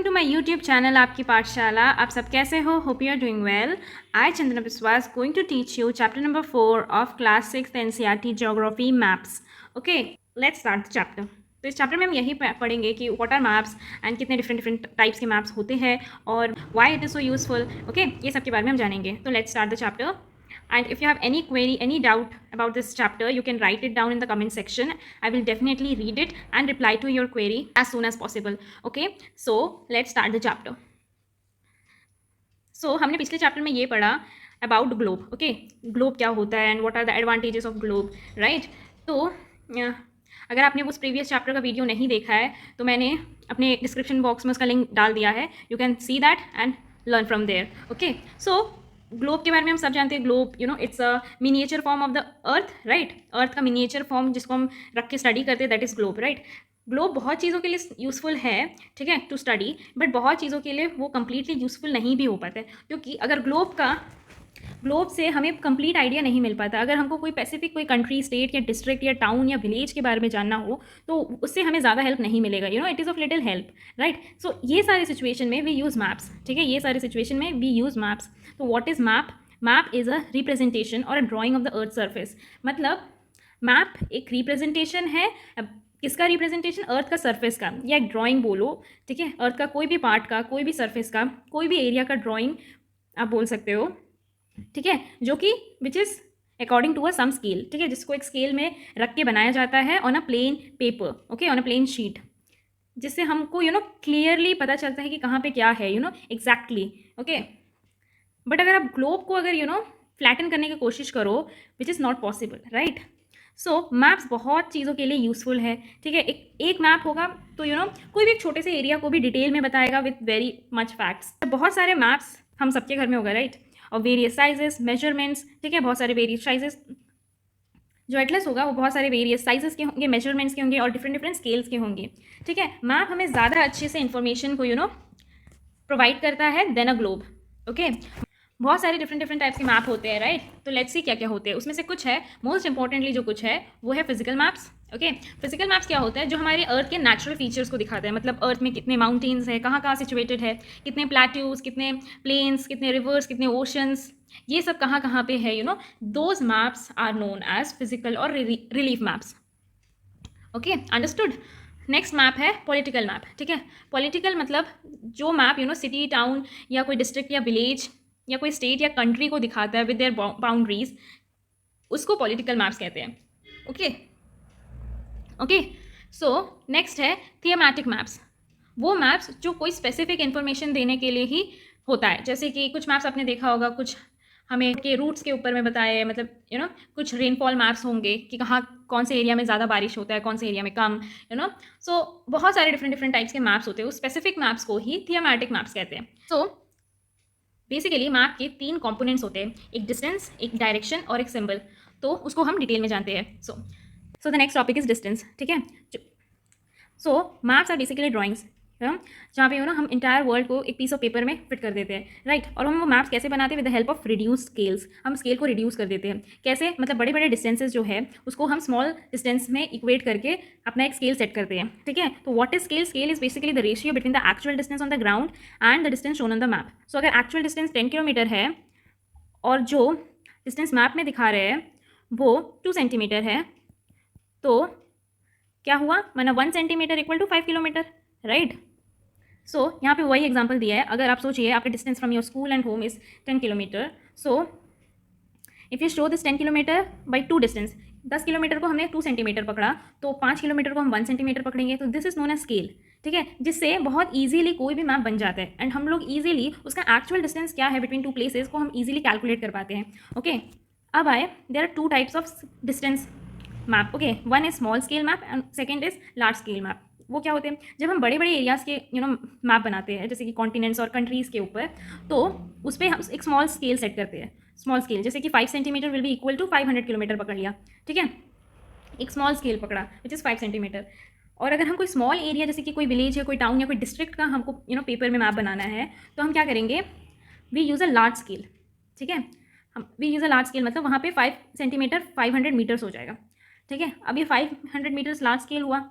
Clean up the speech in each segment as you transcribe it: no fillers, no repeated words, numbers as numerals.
To my YouTube channel आपकी पाठशाला। आप सब कैसे हो? Hope you are doing well. I Chandana Biswas going to teach you chapter number 4 of class 6 NCERT geography maps. Okay, let's start the chapter. तो इस chapter में हम यही पढ़ेंगे कि व्हाट आर मैप्स एंड कितने डिफरेंट टाइप्स के मैप्स होते हैं और why it is so useful. Okay, ये सब के बारे में हम जानेंगे। तो let's start the chapter. And if you have any query, any doubt about this chapter, you can write it down in the comment section. I will definitely read it and reply to your query as soon as possible. Okay, so let's start the chapter. So हमने पिछले chapter में ये पढ़ा about globe. Okay, globe क्या होता है and what are the advantages of globe, right? तो अगर आपने उस प्रीवियस चैप्टर का वीडियो नहीं देखा है तो मैंने अपने डिस्क्रिप्शन बॉक्स में उसका लिंक डाल दिया है. You can see that and learn from there. Okay, so globe के बारे में हम सब जानते हैं. Globe it's a miniature form of the earth, right. Earth का मिनिएचर फॉर्म जिसको हम रख के स्टडी करते हैं, that is globe, right. Globe बहुत चीज़ों के लिए यूज़फुल है, ठीक है, टू स्टडी, बट बहुत चीज़ों के लिए वो कम्प्लीटली यूज़फुल नहीं भी हो पाता है, क्योंकि अगर ग्लोब से हमें कंप्लीट आइडिया नहीं मिल पाता. अगर हमको कोई स्पेसिफिक कोई कंट्री, स्टेट या डिस्ट्रिक्ट या टाउन या विलेज के बारे में जानना हो तो उससे हमें ज़्यादा हेल्प नहीं मिलेगा. It is of little help, right. So ये सारी सिचुएशन में वी यूज़ मैप्स, ठीक है. ये सारी सिचुएशन में वी यूज़ मैप्स. तो what is map? Map is a representation और a drawing of the earth surface. मतलब मैप एक रिप्रेजेंटेशन है. किसका रिप्रेजेंटेशन? अर्थ का सरफेस का, या एक ड्राइंग बोलो, ठीक है. अर्थ का कोई भी पार्ट का, कोई भी सरफेस का, कोई भी एरिया का ड्राइंग आप बोल सकते हो, ठीक है, जो कि which is according to a some scale, ठीक है, जिसको एक स्केल में रख के बनाया जाता है on a plain paper, okay, on a plain sheet, जिससे हमको क्लियरली पता चलता है कि कहाँ पे क्या है, एग्जैक्टली, ओके. बट अगर आप ग्लोब को अगर फ्लैटन करने की कोशिश करो, which is not possible, right. So maps बहुत चीज़ों के लिए यूज़फुल है, ठीक है. एक मैप होगा तो कोई भी एक छोटे से एरिया को भी डिटेल में बताएगा विथ वेरी मच फैक्ट्स. बहुत सारे मैप्स हम सबके घर में होगा, राइट, और वेरियस साइजेस, मेजरमेंट्स, ठीक है, बहुत सारे वेरियस साइजेस. जो एटलस होगा वो बहुत सारे वेरियस साइजेस के होंगे, मेजरमेंट्स के होंगे और डिफरेंट स्केल्स के होंगे, ठीक है. मैप हमें ज़्यादा अच्छे से इन्फॉर्मेशन को प्रोवाइड करता है देन अ ग्लोब, ओके. बहुत सारे डिफरेंट टाइप्स के मैप होते हैं, राइट. तो लेट्स सी क्या क्या होते हैं. उसमें से कुछ है, मोस्ट इंपॉर्टेंटली जो कुछ है वो है physical maps, okay. Physical maps क्या होता है? जो हमारे अर्थ के नेचुरल फीचर्स को दिखाते हैं. मतलब अर्थ में कितने माउंटेन्स है, कहाँ कहाँ सिचुएटेड है, कितने प्लेट्यूज, कितने प्लेन्स, कितने रिवर्स, कितने ओशंस, ये सब कहाँ कहाँ पे है. Those maps are known as physical और relief maps, okay. Understood. Next map है पॉलिटिकल मैप, ठीक है. पॉलिटिकल मतलब जो मैप सिटी, टाउन या कोई डिस्ट्रिक्ट या विलेज या कोई स्टेट या कंट्री को दिखाता है विद देयर बाउंड्रीज, उसको पॉलिटिकल मैप्स कहते हैं, ओके. ओके, सो नेक्स्ट है थियमैटिक मैप्स. वो मैप्स जो कोई स्पेसिफिक इन्फॉर्मेशन देने के लिए ही होता है. जैसे कि कुछ मैप्स आपने देखा होगा, कुछ हमें के रूट्स के ऊपर में बताए, मतलब कुछ रेनफॉल मैप्स होंगे कि कहाँ कौन से एरिया में ज़्यादा बारिश होता है, कौन से एरिया में कम, सो बहुत सारे डिफरेंट टाइप्स के मैप्स होते हैं. उस स्पेसिफिक मैप्स को ही थियमैटिक मैप्स कहते हैं. सो बेसिकली मैप के 3 कंपोनेंट्स होते हैं, एक डिस्टेंस, एक डायरेक्शन और एक सिंबल. तो उसको हम डिटेल में जानते हैं. So the next topic is distance, ठीक है. सो मैप्स आर बेसिकली ड्राइंग्स, जहाँ पे हम इंटायर वर्ल्ड को एक पीस ऑफ पेपर में फिट कर देते हैं, राइट. और हम वो मैप्स कैसे बनाते हैं? With the help of reduce scales. हम स्केल को रिड्यूस कर देते हैं. कैसे? मतलब बड़े बड़े डिस्टेंसेस जो है उसको हम स्मॉल डिस्टेंस में इक्वेट करके अपना एक स्केल सेट करते हैं, ठीक है. तो what is scale? Scale is basically the ratio between the actual distance on the ground and the distance shown on the map. So अगर एक्चुअल डिस्टेंस 10 किलोमीटर है और जो डिस्टेंस मैप में दिखा रहे हैं वो 2 सेंटीमीटर है, तो क्या हुआ? मतलब 1 centimetre equal to 5 kilometre, right. So यहाँ पे वही एग्जांपल दिया है. अगर आप सोचिए आपका distance from your school and home is 10 kilometre. So if you show this 10 kilometre by 2 distance, 10 kilometre को हमने 2 सेंटीमीटर पकड़ा, तो 5 किलोमीटर को हम 1 सेंटीमीटर पकड़ेंगे. तो this is known as scale, ठीक है, जिससे बहुत ईजिली कोई भी मैप बन जाता है. एंड हम लोग ईजिली उसका एक्चुअल डिस्टेंस क्या है बिटवीन 2 प्लेसेस को हम ईजिली कैलकुलेट कर पाते हैं, ओके. अब आए, there are 2 types of distance map, okay. One is small scale map and second is large scale map. वो क्या होते हैं? जब हम बड़े बड़े एरियाज़ के मैप बनाते हैं, जैसे कि कॉन्टिनेंट्स और कंट्रीज़ के ऊपर, तो उस पर हम एक स्मॉल स्केल सेट करते हैं. स्मॉल स्केल जैसे कि 5 centimetre will be equal to 500 kilometre पकड़ लिया, ठीक है. एक स्मॉल स्केल पकड़ा विच इज़ 5 सेंटीमीटर. और अगर हम कोई स्मॉल एरिया जैसे कि कोई विलेज या कोई टाउन या कोई डिस्ट्रिक्ट का हमको पेपर में मैप बनाना है, तो हम क्या करेंगे? We use a large scale, ठीक है. हम we use a large scale मतलब वहाँ पे 5 सेंटीमीटर 500 मीटर्स हो जाएगा, ठीक है. अब ये 500 मीटर्स लार्ज स्केल हुआ.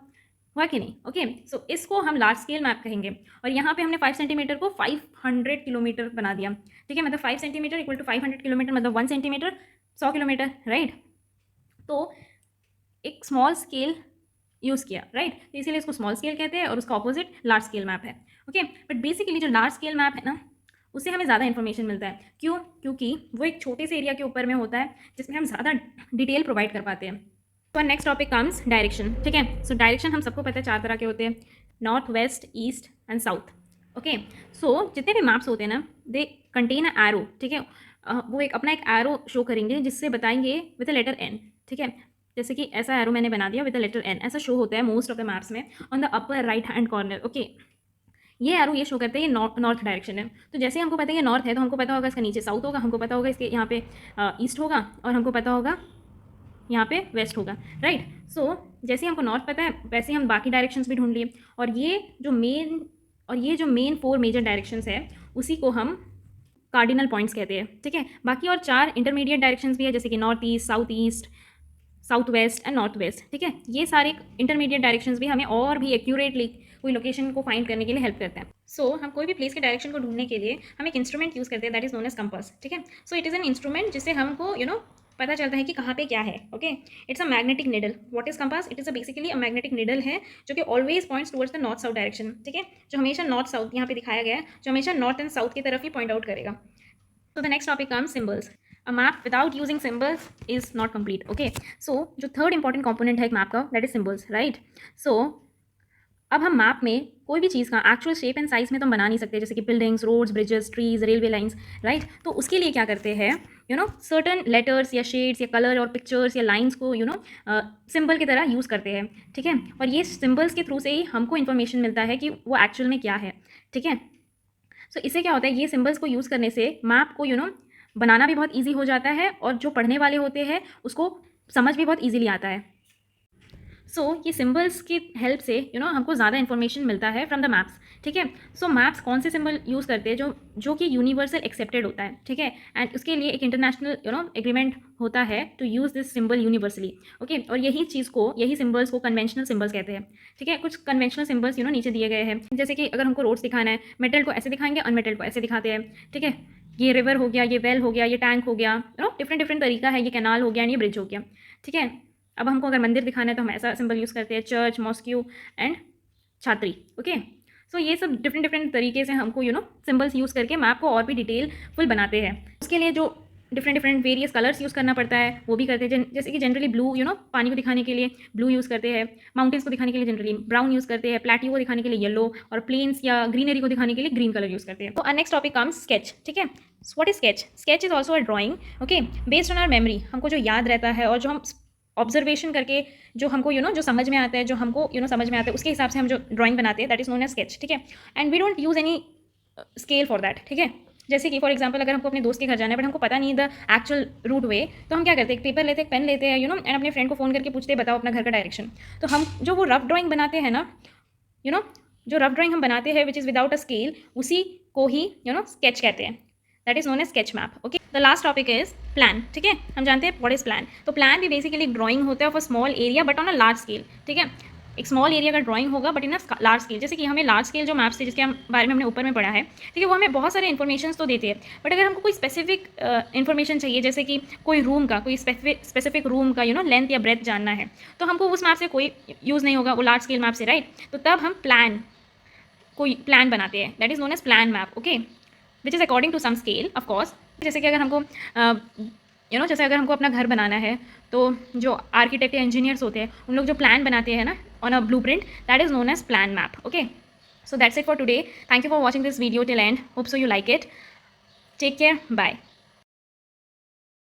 हुआ कि नहीं? ओके, सो इसको हम लार्ज स्केल मैप कहेंगे। और यहाँ पे हमने 5 सेंटीमीटर को 500 किलोमीटर बना दिया, ठीक है, मतलब 5 सेंटीमीटर इक्वल टू 500 किलोमीटर, मतलब 1 सेंटीमीटर 100 किलोमीटर, राइट। तो एक स्मॉल स्केल यूज़ किया, राइट, तो इसीलिए इसको स्मॉल स्केल कहते हैं और उसका ऑपोजिट लार्ज स्केल मैप है। ओके, बट बेसिकली जो लार्ज स्केल मैप है ना, उससे हमें ज़्यादा इन्फॉर्मेशन मिलता है। क्यों? क्योंकि वो एक छोटे से एरिया के ऊपर में होता है जिसमें हम ज़्यादा डिटेल प्रोवाइड कर पाते हैं। तो नेक्स्ट टॉपिक कम्स डायरेक्शन, ठीक है। सो डायरेक्शन हम सबको पता है 4 तरह के होते हैं, north, west, east and south. Okay, so जितने भी मैप्स होते हैं ना, दे कंटेन अ एरो, ठीक है। वो एक अपना एक एरो शो करेंगे जिससे बताएंगे विद अ लेटर एन, ठीक है। जैसे कि ऐसा एरो मैंने बना दिया विद द लेटर एन, ऐसा शो होता है मोस्ट ऑफ द मैप्स में on the upper right hand corner. Okay, ये एरो ये शो करते हैं ये नॉर्थ डायरेक्शन है। तो जैसे हमको पता है ये नॉर्थ है, तो हमको पता होगा इसका नीचे साउथ होगा, हमको पता होगा इसके यहाँ पे ईस्ट होगा, और हमको पता होगा यहाँ पे वेस्ट होगा, राइट। सो जैसे हमको नॉर्थ पता है, वैसे ही हम बाकी डायरेक्शंस भी ढूंढ लिए। और ये जो मेन 4 मेजर डायरेक्शंस है, उसी को हम कार्डिनल पॉइंट्स कहते हैं, ठीक है। बाकी और 4 इंटरमीडिएट डायरेक्शंस भी है, जैसे कि north east, south west and north west, ठीक है। ये सारे इंटरमीडिएट डायरेक्शंस भी हमें और भी एक्यूरेटली कोई लोकेशन को फाइंड करने के लिए हेल्प करते हैं। सो हम कोई भी प्लेस के डायरेक्शन को ढूंढने के लिए हम एक इंस्ट्रूमेंट यूज़ करते हैं, that is known as compass, ठीक है। So it is an instrument जिससे हमको पता चलता है कि कहाँ पे क्या है। Okay, it's a magnetic needle. What is compass? It is basically a magnetic needle है जो कि always points towards the north south direction, ठीक है, जो हमेशा नॉर्थ साउथ यहाँ पे दिखाया गया है, जो हमेशा नॉर्थ एंड साउथ की तरफ ही पॉइंट आउट करेगा। So the next topic comes symbols. A map without using symbols is not complete. Okay. So जो third important component है एक map का, that is symbols, right? So अब हम मैप में कोई भी चीज़ का एक्चुअल शेप एंड साइज में तो हम बना नहीं सकते, जैसे कि buildings, roads, bridges, trees, railway lines, right. तो उसके लिए क्या करते हैं, सर्टन लेटर्स या शेड्स या कलर और पिक्चर्स या लाइंस को सिंबल की तरह यूज़ करते हैं, ठीक है। और ये सिंबल्स के थ्रू से ही हमको इन्फॉर्मेशन मिलता है कि वो एक्चुअल में क्या है, ठीक है। सो इससे क्या होता है, ये सिंबल्स को यूज़ करने से मैप को बनाना भी बहुत ईजी हो जाता है, और जो पढ़ने वाले होते हैं उसको समझ भी बहुत ईजीली आता है। सो ये सिंबल्स की हेल्प से हमको ज़्यादा इन्फॉर्मेशन मिलता है फ्रॉम द मैप्स, ठीक है। सो मैप्स कौन से सिंबल यूज़ करते हैं जो कि यूनिवर्सल एक्सेप्टेड होता है, ठीक है। एंड उसके लिए एक इंटरनेशनल एग्रीमेंट होता है to use this symbol universally, okay. और यही सिंबल्स को कन्वेंशनल सिंबल्स कहते हैं, ठीक है। कुछ कन्वेंशनल सिंबल्स नीचे दिए गए हैं, जैसे कि अगर हमको रोड्स दिखाना है, मेटल को ऐसे दिखाएंगे, अनमेटल को ऐसे दिखाते हैं, ठीक है। ये रिवर हो गया, ये वेल हो गया, ये टैंक हो गया, डिफरेंट तरीका है, ये कैनाल हो गया, ये ब्रिज हो गया, ठीक है। अब हमको अगर मंदिर दिखाना है तो हम ऐसा सिंबल यूज़ करते हैं, चर्च, मॉस्क्यू एंड छात्री, ओके। सो ये सब डिफरेंट तरीके से हमको सिंबल्स यूज़ करके मैप को और भी डिटेलफुल बनाते हैं। उसके लिए जो डिफरेंट वेरियस कलर्स यूज़ करना पड़ता है वो भी करते हैं, जैसे कि जनरली ब्लू पानी को दिखाने के लिए ब्लू यूज़ करते हैं, माउंटेन्स को दिखाने के लिए जनरली ब्राउन यूज़ करते हैं, प्लेटियो को दिखाने के लिए येलो, और प्लेन्स या ग्रीनरी को दिखाने के लिए ग्रीन कलर यूज़ करते हैं। तो नेक्स्ट टॉपिक कम्स स्केच, ठीक है। What is sketch? Sketch is also a drawing, okay, based on our memory. हमको जो याद रहता है और जो हम ऑब्जर्वेशन करके जो हमको जो समझ में आता है, जो हमको समझ में आता है, उसके हिसाब से हम जो ड्राइंग बनाते हैं, that is known as sketch, ठीक है। And we don't use any scale for that, ठीक है। जैसे कि फॉर एग्जांपल अगर हमको अपने दोस्त के घर जाना है बट हमको पता नहीं द एक्चुअल रूट वे, तो हम क्या करते हैं, एक पेपर लेते हैं, एक पेन लेते हैं, एंड अपने फ्रेंड को फ़ोन करके पूछते हैं बताओ अपना घर का डायरेक्शन। तो हम जो वो रफ ड्राइंग बनाते हैं ना, जो रफ ड्राइंग हम बनाते हैं which is without a scale, उसी को ही स्केच कहते हैं, that is known as sketch map, okay. The last topic is plan, ठीक है। हम जानते हैं व्हाट इज प्लान। तो प्लान भी बेसिकली एक ड्राइंग होता है of a small area but on a large scale, ठीक है। एक स्मॉल एरिया का ड्राइंग होगा but in a large scale. जैसे कि हमें लार्ज स्केल जो मैप्स थे जिसके बारे में हमने ऊपर में पढ़ा है, ठीक है, वो हमें बहुत सारे इन्फॉर्मेशन तो देते हैं, बट अगर हमको कोई स्पेसिफिक इन्फॉर्मेशन चाहिए, जैसे कि कोई रूम का, कोई स्पेसिफिक रूम का लेंथ या ब्रेथ जानना है, तो हमको उस मैप से कोई यूज़ नहीं होगा, वो लार्ज स्केल मैप से, राइट। तो तब हम कोई प्लान बनाते हैं, that is known as plan map, okay, which is according to some scale of course. जैसे कि अगर हमको जैसे अगर हमको अपना घर बनाना है, तो जो आर्किटेक्ट या इंजीनियर्स होते हैं उन लोग जो प्लान बनाते हैं ना on a blueprint, that is known as plan map, okay. So that's it for today. Thank you for watching this video till end, hope so you like it. Take care, bye.